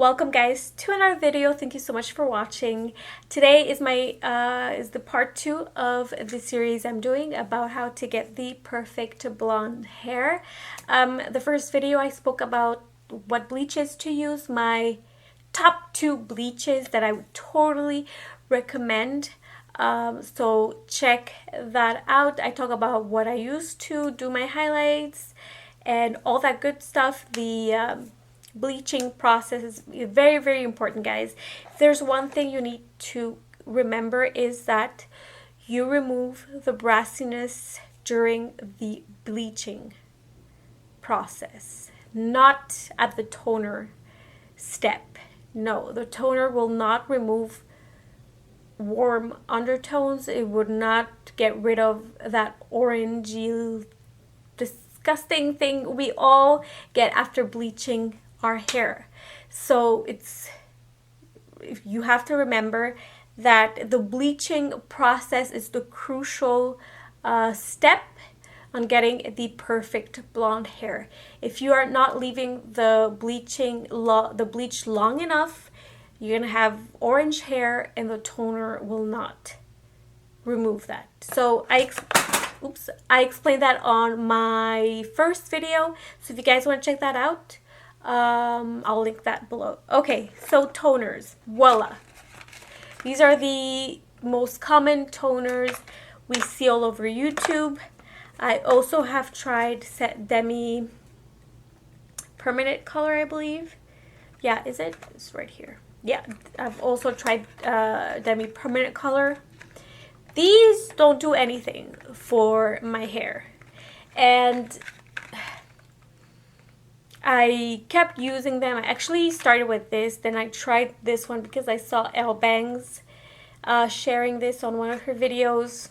Welcome guys to another video. Thank you so much for watching. Today is my the part 2 of the series I'm doing about how to get the perfect blonde hair. The first video I spoke about what bleaches to use, my top 2 bleaches that I would totally recommend. So check that out. I talk about what I used to do my highlights and all that good stuff. The bleaching process is very, very important, guys. If there's one thing you need to remember is that you remove the brassiness during the bleaching process, not at the toner step. No, the toner will not remove warm undertones. It would not get rid of that orangey disgusting thing we all get after bleaching our hair. So you have to remember that the bleaching process is the crucial step on getting the perfect blonde hair. If you are not leaving the bleach long enough, you're gonna have orange hair and the toner will not remove that. So I explained that on my first video, so if you guys want to check that out, I'll link that below. Okay, so toners, WELLA. These are the most common toners we see all over YouTube. I also have tried Demi Permanent Color, I believe. Yeah, is it? It's right here. Yeah, I've also tried Demi Permanent Color. These don't do anything for my hair, and I kept using them. I actually started with this, then I tried this one because I saw Elle Bangs sharing this on one of her videos.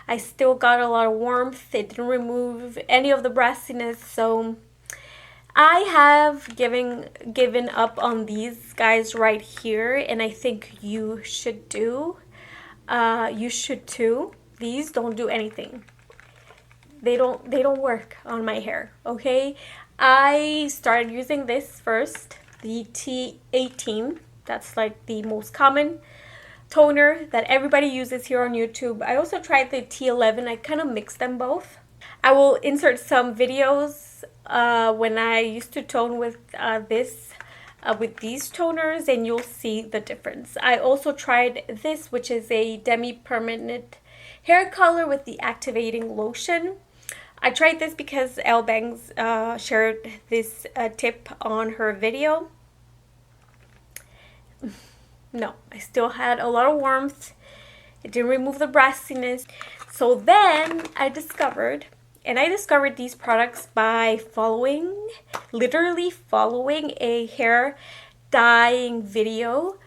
I still got a lot of warmth. It didn't remove any of the brassiness, so I have given up on these guys right here, and I think you should do. You should too. These don't do anything. They don't work on my hair, okay? I started using this first, the T18. That's like the most common toner that everybody uses here on YouTube. I also tried the T11. I kind of mixed them both. I will insert some videos when I used to tone with with these toners, and you'll see the difference. I also tried this, which is a Demi Permanent hair color with the activating lotion. I tried this because Elle Bangs shared this tip on her video. No, I still had a lot of warmth. It didn't remove the brassiness. So then I discovered these products by literally following a hair dyeing video.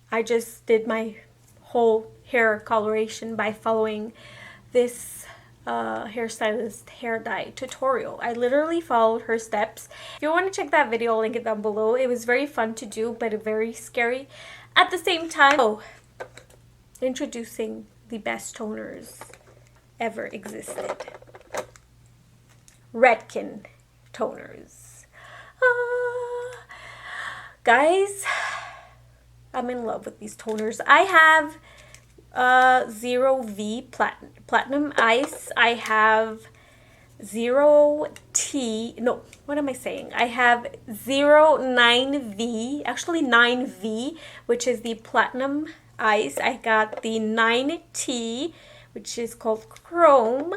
I just did my whole hair coloration by following this hairstylist hair dye tutorial. I literally followed her steps. If you want to check that video, I'll link it down below. It was very fun to do, but very scary at the same time. So, introducing the best toners ever existed. Redken Toners. Guys, I'm in love with these toners. I have 0V Platinum Ice. I have 0T, no, what am I saying? I have 09V, actually 9V, which is the Platinum Ice. I got the 9T, which is called Chrome,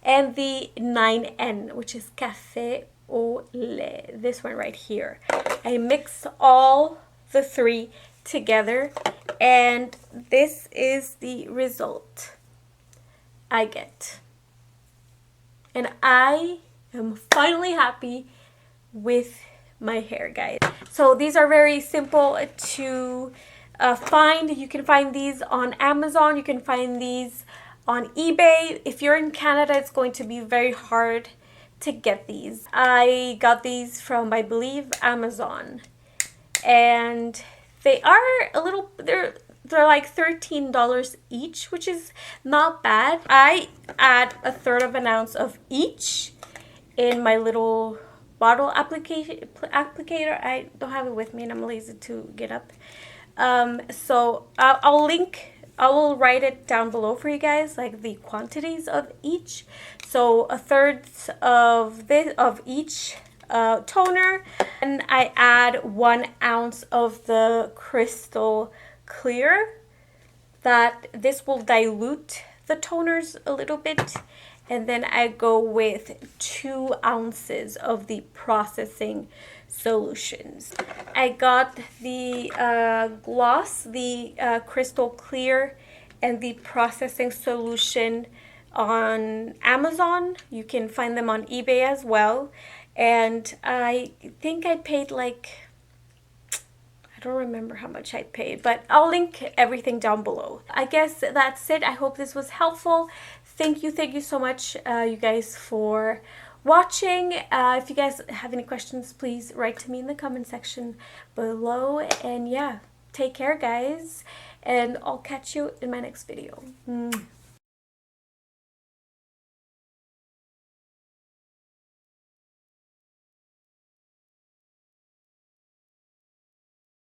and the 9N, which is Café au lait. This one right here. I mix all the three together, and this is the result I get. And I am finally happy with my hair, guys. So these are very simple to find. You can find these on Amazon. You can find these on eBay. If you're in Canada, it's going to be very hard to get these. I got these from, I believe, Amazon, and they are a little, they're like $13 each, which is not bad. I add 1/3 of an ounce of each in my little bottle applicator. I don't have it with me and I'm lazy to get up. So I will write it down below for you guys, like the quantities of each. So a third of each toner, and I add 1 ounce of the crystal clear. That this will dilute the toners a little bit, and then I go with 2 ounces of the processing solutions. I got the gloss, the crystal clear, and the processing solution on Amazon. You can find them on eBay as well, and I think I paid like, I don't remember how much I paid, but I'll link everything down below. I guess that's it. I hope this was helpful. Thank you so much, you guys, for watching. If you guys have any questions, please write to me in the comment section below. And yeah, take care, guys, and I'll catch you in my next video.